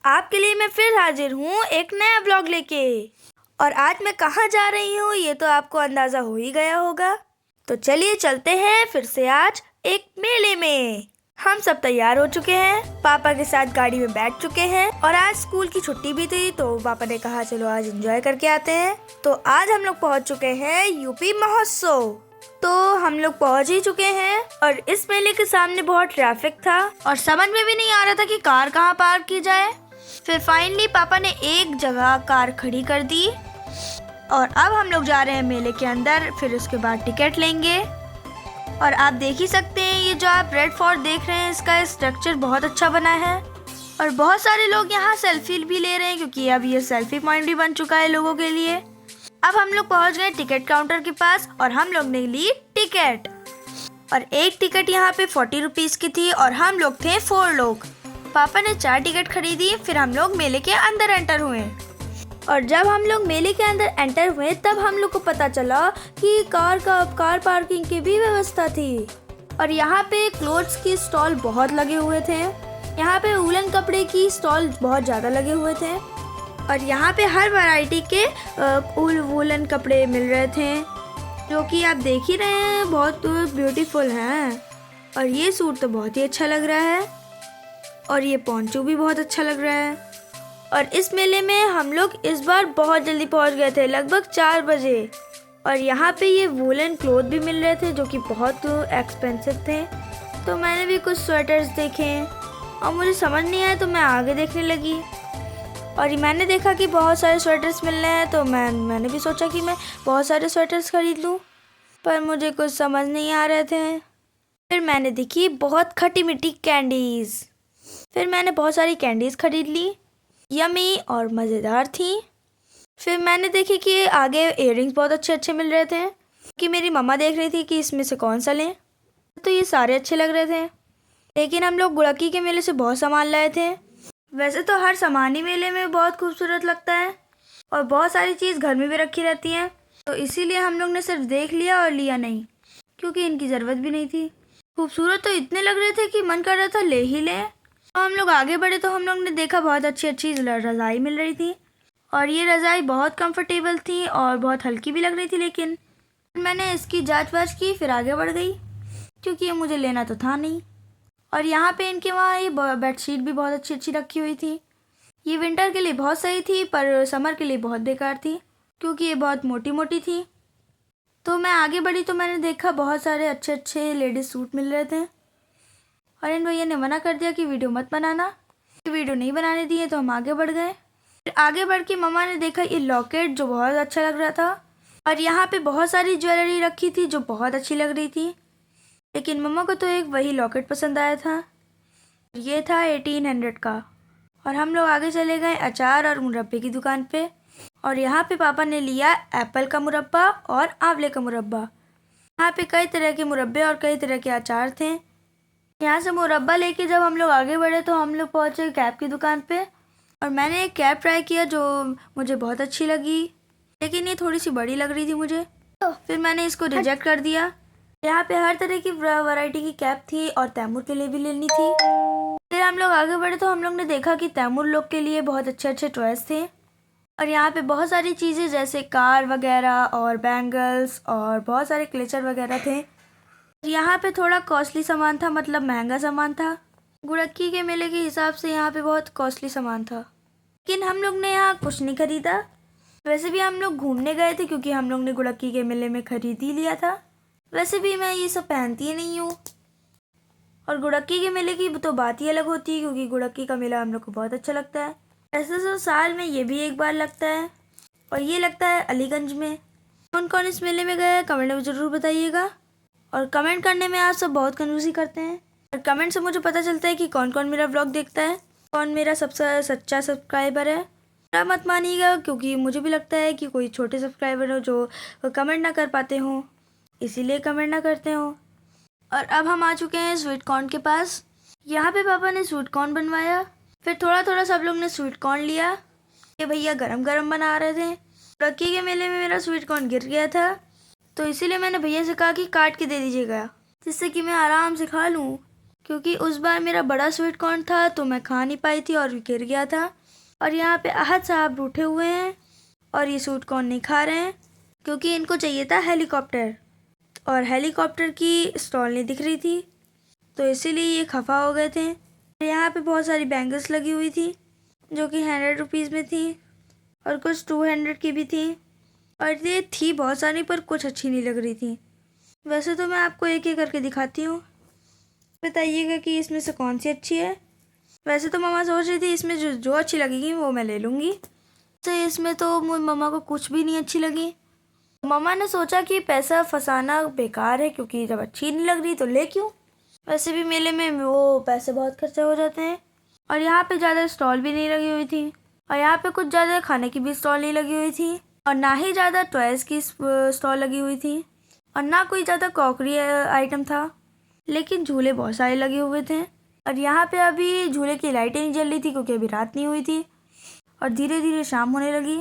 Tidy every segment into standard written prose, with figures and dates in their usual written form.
आपके लिए मैं फिर हाजिर हूँ एक नया ब्लॉग लेके। और आज मैं कहाँ जा रही हूँ ये तो आपको अंदाज़ा हो ही गया होगा। तो चलिए चलते हैं फिर से आज एक मेले में। हम सब तैयार हो चुके हैं, पापा के साथ गाड़ी में बैठ चुके हैं और आज स्कूल की छुट्टी भी थी तो पापा ने कहा चलो आज एंजॉय करके आते हैं। तो आज हम लोग पहुँच चुके हैं यूपी महोत्सव। तो हम लोग पहुँच ही चुके हैं और इस मेले के सामने बहुत ट्रैफिक था और समझ में भी नहीं आ रहा था कि कार कहाँ पार्क की जाए। फिर फाइनली पापा ने एक जगह कार खड़ी कर दी और अब हम लोग जा रहे हैं मेले के अंदर। फिर उसके बाद टिकट लेंगे और आप देख ही सकते हैं ये जो आप रेड फोर्ट देख रहे हैं इसका स्ट्रक्चर बहुत अच्छा बना है और बहुत सारे लोग यहाँ सेल्फी भी ले रहे हैं क्योंकि अब ये सेल्फी पॉइंट भी बन चुका है लोगों के लिए। अब हम लोग पहुँच गए टिकट काउंटर के पास और हम लोग ने ली टिकट और एक टिकट यहाँ पे 40 रुपीज़ की थी और हम लोग थे 4 लोग। पापा ने 4 टिकट खरीदी। फिर हम लोग मेले के अंदर एंटर हुए और जब हम लोग मेले के अंदर एंटर हुए तब हम लोग को पता चला कि कार पार्किंग की भी व्यवस्था थी और यहाँ पे क्लोथ्स की स्टॉल बहुत लगे हुए थे। यहाँ पे वूलन कपड़े की स्टॉल बहुत ज़्यादा लगे हुए थे और यहाँ पे हर वैरायटी के वूलन कपड़े मिल रहे थे जो कि आप देख ही रहे हैं बहुत ब्यूटीफुल हैं। और ये सूट तो बहुत ही अच्छा लग रहा है और ये पोंचो भी बहुत अच्छा लग रहा है। और इस मेले में हम लोग इस बार बहुत जल्दी पहुंच गए थे, लगभग 4 बजे। और यहाँ पे ये वूलन क्लोथ भी मिल रहे थे जो कि बहुत एक्सपेंसिव थे। तो मैंने भी कुछ स्वेटर्स देखे और मुझे समझ नहीं आया तो मैं आगे देखने लगी और मैंने देखा कि बहुत सारे स्वेटर्स मिल रहे हैं तो मैंने भी सोचा कि मैं बहुत सारे स्वेटर्स खरीद लूँ, पर मुझे कुछ समझ नहीं आ रहे थे। फिर मैंने देखी बहुत खट्टी मीठी कैंडीज़। फिर मैंने बहुत सारी कैंडीज़ खरीद ली, यमी और मज़ेदार थी। फिर मैंने देखी कि आगे इयररिंग्स बहुत अच्छे अच्छे मिल रहे थे कि मेरी मम्मा देख रही थी कि इसमें से कौन सा लें। तो ये सारे अच्छे लग रहे थे, लेकिन हम लोग गुड़की के मेले से बहुत सामान लाए थे। वैसे तो हर सामान ही मेले में बहुत खूबसूरत लगता है और बहुत सारी चीज़ घर में भी रखी रहती हैं, तो इसीलिए हम लोग ने सिर्फ देख लिया और लिया नहीं क्योंकि इनकी ज़रूरत भी नहीं थी। खूबसूरत तो इतने लग रहे थे कि मन कर रहा था ले ही लें। तो हम लोग आगे बढ़े तो हम लोग ने देखा बहुत अच्छी अच्छी रज़ाई मिल रही थी और ये रज़ाई बहुत कंफर्टेबल थी और बहुत हल्की भी लग रही थी। लेकिन मैंने इसकी जांच वाच की फिर आगे बढ़ गई क्योंकि ये मुझे लेना तो था नहीं। और यहाँ पे इनके वहाँ ये बेडशीट भी बहुत अच्छी अच्छी रखी हुई थी। ये विंटर के लिए बहुत सही थी पर समर के लिए बहुत बेकार थी क्योंकि ये बहुत मोटी मोटी थी। तो मैं आगे बढ़ी तो मैंने देखा बहुत सारे अच्छे अच्छे लेडीज़ सूट मिल रहे थे और इन भैया ने मना कर दिया कि वीडियो मत बनाना। वीडियो नहीं बनाने दिए तो हम आगे बढ़ गए। फिर आगे बढ़ के मम्मा ने देखा ये लॉकेट जो बहुत अच्छा लग रहा था और यहाँ पे बहुत सारी ज्वेलरी रखी थी जो बहुत अच्छी लग रही थी, लेकिन मम्मा को तो एक वही लॉकेट पसंद आया था। ये था 1800 का। और हम लोग आगे चले गए अचार और मुरब्बे की दुकान पे और यहाँ पे पापा ने लिया एप्पल का मुरब्बा और आंवले का मुरब्बा। यहाँ पे कई तरह के मुरब्बे और कई तरह के अचार थे। यहाँ से मुरब्बा लेके जब हम लोग आगे बढ़े तो हम लोग पहुँचे कैप की दुकान पे और मैंने एक कैप ट्राई किया जो मुझे बहुत अच्छी लगी, लेकिन ये थोड़ी सी बड़ी लग रही थी मुझे, तो फिर मैंने इसको रिजेक्ट कर दिया। यहाँ पे हर तरह की वैरायटी की कैप थी और तैमूर के लिए भी लेनी थी। फिर हम लोग आगे बढ़े तो हम लोग ने देखा कि तैमूर लोग के लिए बहुत अच्छे अच्छे टॉयज थे और यहाँ पे बहुत सारी चीज़ें जैसे कार वगैरह और बैंगल्स और बहुत सारे क्लेचर वगैरह थे। यहाँ पे थोड़ा कॉस्टली सामान था, मतलब महंगा सामान था। गुड़की के मेले के हिसाब से यहाँ पे बहुत कॉस्टली सामान था, लेकिन हम लोग ने यहाँ कुछ नहीं खरीदा। वैसे भी हम लोग घूमने गए थे क्योंकि हम लोग ने गुड़की के मेले में खरीद ही लिया था। वैसे भी मैं ये सब पहनती ही नहीं हूँ और गुड़की के मेले की तो बात ही अलग होती है क्योंकि गुड़की का मेला हम लोग को बहुत अच्छा लगता है। ऐसे तो साल में ये भी एक बार लगता है और ये लगता है अलीगंज में। कौन कौन इस मेले में गया है कमेंट में ज़रूर बताइएगा। और कमेंट करने में आप सब बहुत कंजूसी करते हैं और कमेंट से मुझे पता चलता है कि कौन कौन मेरा व्लॉग देखता है, कौन मेरा सबसे सच्चा सब्सक्राइबर है। मेरा मत मानिएगा क्योंकि मुझे भी लगता है कि कोई छोटे सब्सक्राइबर हो जो कमेंट ना कर पाते हों, इसीलिए कमेंट ना करते हों। और अब हम आ चुके हैं स्वीट कॉर्न के पास। यहाँ पे पापा ने स्वीट कॉर्न बनवाया, फिर थोड़ा थोड़ा सब लोग ने स्वीट कॉर्न लिया। ये भैया गरम गरम बना रहे थे। लक्की के मेले में मेरा स्वीट कॉर्न गिर गया था तो इसीलिए मैंने भैया से कहा कि काट के दे दीजिएगा जिससे कि मैं आराम से खा लूँ क्योंकि उस बार मेरा बड़ा स्वीट कॉर्न था तो मैं खा नहीं पाई थी और गिर गया था। और यहाँ पे अहद साहब रूठे हुए हैं और ये स्वीट कॉर्न नहीं खा रहे हैं क्योंकि इनको चाहिए था हेलीकॉप्टर, और हेलीकॉप्टर की स्टॉल नहीं दिख रही थी तो इसीलिए ये खफा हो गए थे। यहाँ पे बहुत सारी बैंगल्स लगी हुई थी जो कि 100 रुपीज़ में थी और कुछ 200 की भी थी, और ये थी बहुत सारी पर कुछ अच्छी नहीं लग रही थी। वैसे तो मैं आपको एक एक करके दिखाती हूँ, बताइएगा कि इसमें से कौन सी अच्छी है। वैसे तो मम्मा सोच रही थी इसमें जो जो अच्छी लगेगी वो मैं ले लूँगी, तो इसमें तो मम्मा को कुछ भी नहीं अच्छी लगी। मम्मा ने सोचा कि पैसा फंसाना बेकार है क्योंकि जब अच्छी नहीं लग रही तो ले क्यों, वैसे भी मेले में वो पैसे बहुत खर्चे हो जाते हैं। और यहाँ पे ज़्यादा स्टॉल भी नहीं लगी हुई थी और यहाँ पे कुछ ज़्यादा खाने की भी स्टॉल नहीं लगी हुई थी और ना ही ज़्यादा टॉयज़ की स्टॉल लगी हुई थी और ना कोई ज़्यादा क्रॉकरी आइटम था, लेकिन झूले बहुत सारे लगे हुए थे। और यहाँ पे अभी झूले की लाइटें नहीं जल रही थी क्योंकि अभी रात नहीं हुई थी और धीरे धीरे शाम होने लगी।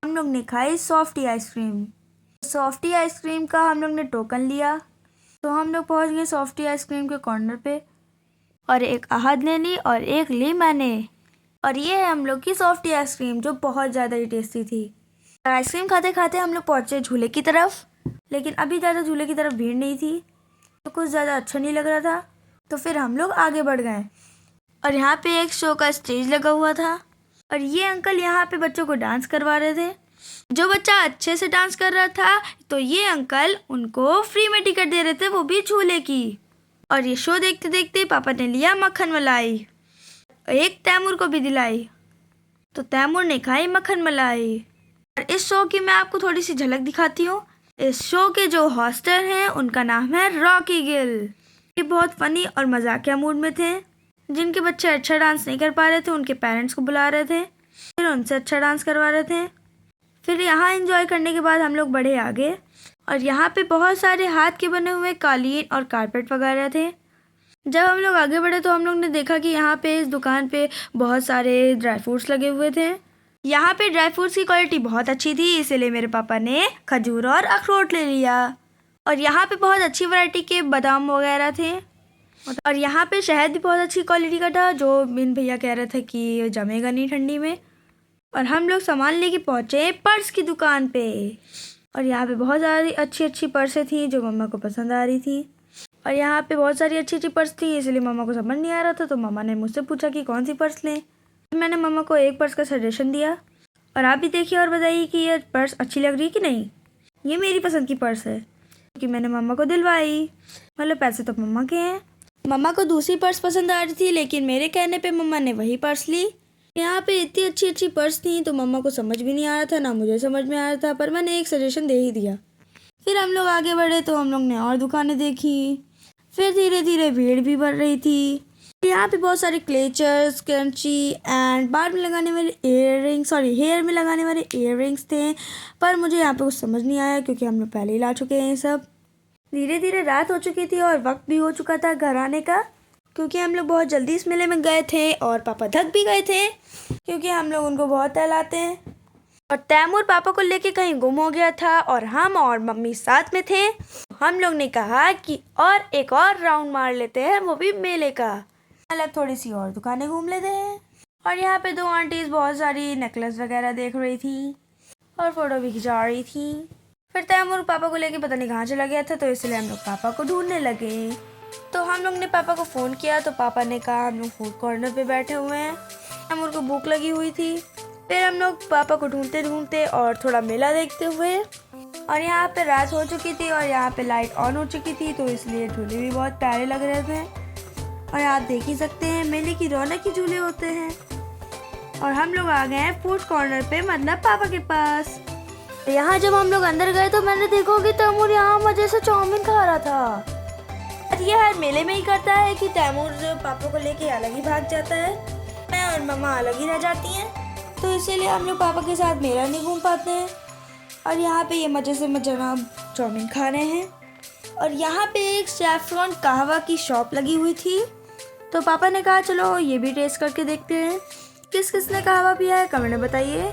हम लोग ने खाई सॉफ्टी आइसक्रीम। सॉफ्टी आइसक्रीम का हम लोग ने टोकन लिया तो हम लोग पहुँच गए सॉफ्टी आइसक्रीम के कॉर्नर पे, और एक अहद ने ली और एक ली मैंने। और ये है हम लोग की सॉफ्टी आइसक्रीम जो बहुत ज़्यादा ही टेस्टी थी। आइसक्रीम खाते खाते हम लोग पहुँचे झूले की तरफ, लेकिन अभी ज़्यादा झूले की तरफ भीड़ नहीं थी तो कुछ ज़्यादा अच्छा नहीं लग रहा था, तो फिर हम लोग आगे बढ़ गए। और यहाँ पे एक शो का स्टेज लगा हुआ था और ये अंकल यहाँ पे बच्चों को डांस करवा रहे थे। जो बच्चा अच्छे से डांस कर रहा था तो ये अंकल उनको फ्री में टिकट दे रहे थे, वो भी झूले की। और ये शो देखते देखते पापा ने लिया मक्खन मलाई, एक तैमूर को भी दिलाई तो तैमूर ने खाई मक्खन मलाई। और इस शो की मैं आपको थोड़ी सी झलक दिखाती हूँ। इस शो के जो होस्टर हैं उनका नाम है रॉकी गिल। ये बहुत फनी और मजाकिया मूड में थे। जिनके बच्चे अच्छा डांस नहीं कर पा रहे थे उनके पेरेंट्स को बुला रहे थे, फिर उनसे अच्छा डांस करवा रहे थे। फिर यहाँ एंजॉय करने के बाद हम लोग बढ़े आगे और यहाँ पे बहुत सारे हाथ के बने हुए कालीन और कारपेट वगैरह थे। जब हम लोग आगे बढ़े तो हम लोग ने देखा कि यहाँ पे इस दुकान पे बहुत सारे ड्राई फ्रूट्स लगे हुए थे। यहाँ पे ड्राई फ्रूट्स की क्वालिटी बहुत अच्छी थी, इसीलिए मेरे पापा ने खजूर और अखरोट ले लिया। और यहाँ पे बहुत अच्छी वैरायटी के बादाम वगैरह थे और यहाँ पे शहद भी बहुत अच्छी क्वालिटी का था जो बिन भैया कह रहे थे कि जमेगा नहीं ठंडी में। और हम लोग सामान लेके पहुँचे पर्स की दुकान पे और यहाँ पे बहुत सारी अच्छी अच्छी पर्सें थी जो मम्मा को पसंद आ रही थी। और यहाँ पे बहुत सारी अच्छी अच्छी पर्स थी इसलिए मम्मा को समझ नहीं आ रहा था, तो मम्मा ने मुझसे पूछा कि कौन सी पर्स लें। मैंने मम्मा को एक पर्स का सजेशन दिया और आप भी देखिए और बताइए कि ये पर्स अच्छी लग रही है कि नहीं। ये मेरी पसंद की पर्स है क्योंकि मैंने मम्मा को दिलवाई, मतलब पैसे तो मम्मा के हैं। मम्मा को दूसरी पर्स पसंद आ रही थी लेकिन मेरे कहने पे मम्मा ने वही पर्स ली। यहाँ पे इतनी अच्छी अच्छी पर्स थी तो मम्मा को समझ भी नहीं आ रहा था, ना मुझे समझ में आ रहा था, पर मैंने एक सजेशन दे ही दिया। फिर हम लोग आगे बढ़े तो हम लोग ने और दुकानें देखी। फिर धीरे धीरे भीड़ भी बढ़ रही थी। यहाँ पे बहुत सारे क्लेचर्स, कैंची एंड बाल में लगाने वाले हेयर में लगाने वाले इयररिंग्स थे, पर मुझे यहाँ पे कुछ समझ नहीं आया क्योंकि हम लोग पहले ही ला चुके हैं ये सब। धीरे धीरे रात हो चुकी थी और वक्त भी हो चुका था घर आने का, क्योंकि हम लोग बहुत जल्दी इस मेले में गए थे और पापा थक भी गए थे क्योंकि हम लोग उनको बहुत टहलाते हैं। और तैमूर पापा को लेके कहीं गुम हो गया था और हम और मम्मी साथ में थे। हम लोग ने कहा कि और एक और राउंड मार लेते हैं, वो भी मेले का, मतलब थोड़ी सी और दुकानें घूम लेते हैं। और यहाँ पे दो आंटीज बहुत सारी नेकलेस वगैरह देख रही थी और फोटो भी खिंचा रही थी। फिर तैमूर पापा को लेके पता नहीं कहाँ चला गया था, तो इसलिए हम लोग पापा को ढूंढने लगे। तो हम लोग ने पापा को फ़ोन किया तो पापा ने कहा हम लोग फूड कॉर्नर पे बैठे हुए हैं, तैमूर को भूख लगी हुई थी। फिर हम लोग पापा को ढूंढते ढूंढते और थोड़ा मेला देखते हुए, और यहाँ पे रात हो चुकी थी और यहाँ पे लाइट ऑन हो चुकी थी तो इसलिए झूले भी बहुत प्यारे लग रहे थे। और आप देख ही सकते हैं मेले की रौनक ही झूले होते हैं। और हम लोग आ गए हैं फूड कॉर्नर पे, मतलब पापा के पास। यहाँ जब हम लोग अंदर गए तो मैंने देखा कि तैमूर यहाँ मजे से चाउमीन खा रहा था। ये हर मेले में ही करता है कि तैमूर पापा को लेके अलग ही भाग जाता है, मैं और मम्मा अलग ही रह जाती हैं, तो इसीलिए हम लोग पापा के साथ मेला नहीं घूम पाते हैं। और यहाँ पे ये मजे से जनाब चाउमीन खा रहे हैं। और यहाँ पे एक सैफरॉन कहवा की शॉप लगी हुई थी, तो पापा ने कहा चलो ये भी टेस्ट करके देखते हैं। किस किस ने कहवा पिया है कमेंट में बताइए।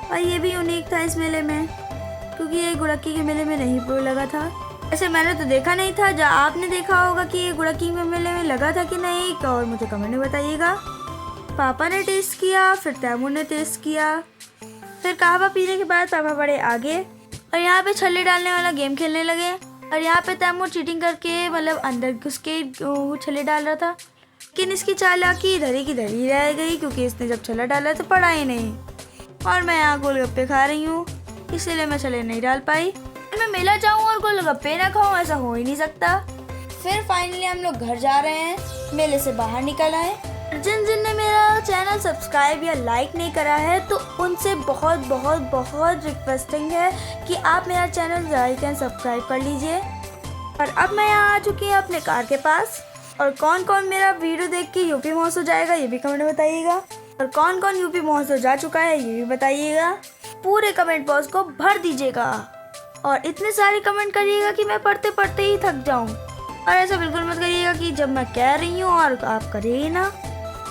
और ये भी यूनिक था इस मेले में क्योंकि ये गुड़क्की के मेले में नहीं लगा था। ऐसे मैंने तो देखा नहीं था। जहाँ आपने देखा होगा कि ये गुड़ा किंग में मेले में लगा था कि नहीं, और मुझे कमेंट में बताइएगा। पापा ने टेस्ट किया, फिर तैमूर ने टेस्ट किया, फिर कहवा पीने के बाद पापा बड़े आगे और यहाँ पे छल्ले डालने वाला गेम खेलने लगे। और यहाँ पे तैमूर चीटिंग करके मतलब अंदर घुस के छल्ले डाल रहा था, लेकिन इसकी चालाकी इधर की धरी रह गई क्योंकि इसने जब छल्ला डाला तो पड़ा ही नहीं। और मैं यहाँ गोलगप्पे खा रही हूँ, इसीलिए मैं छल्ले नहीं डाल पाई। मैं मेला जाऊँ और गोलगप्पे ना खाऊं, ऐसा हो ही नहीं सकता। फिर फाइनली हम लोग घर जा रहे हैं, मेले से बाहर निकल आए। जिन जिन ने मेरा चैनल सब्सक्राइब या लाइक नहीं करा है तो उनसे बहुत बहुत बहुत रिक्वेस्टिंग है कि आप मेरा चैनल लाइक एंड सब्सक्राइब कर लीजिए। और अब मैं यहाँ आ चुकी हूँ अपने कार के पास। और कौन कौन मेरा वीडियो देख के यूपी महोत्सव जाएगा ये भी कमेंट में बताइएगा, और कौन कौन यूपी महोत्सव जा चुका है ये भी बताइएगा। पूरे कमेंट बॉक्स को भर दीजिएगा और इतने सारे कमेंट करिएगा कि मैं पढ़ते पढ़ते ही थक जाऊं। और ऐसा बिल्कुल मत करिएगा कि जब मैं कह रही हूँ और आप करिए ना,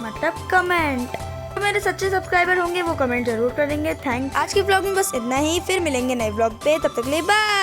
मतलब कमेंट। तो मेरे सच्चे सब्सक्राइबर होंगे वो कमेंट जरूर करेंगे। आज की व्लॉग में बस इतना ही, फिर मिलेंगे नए व्लॉग पे, तब तक के लिए बाय।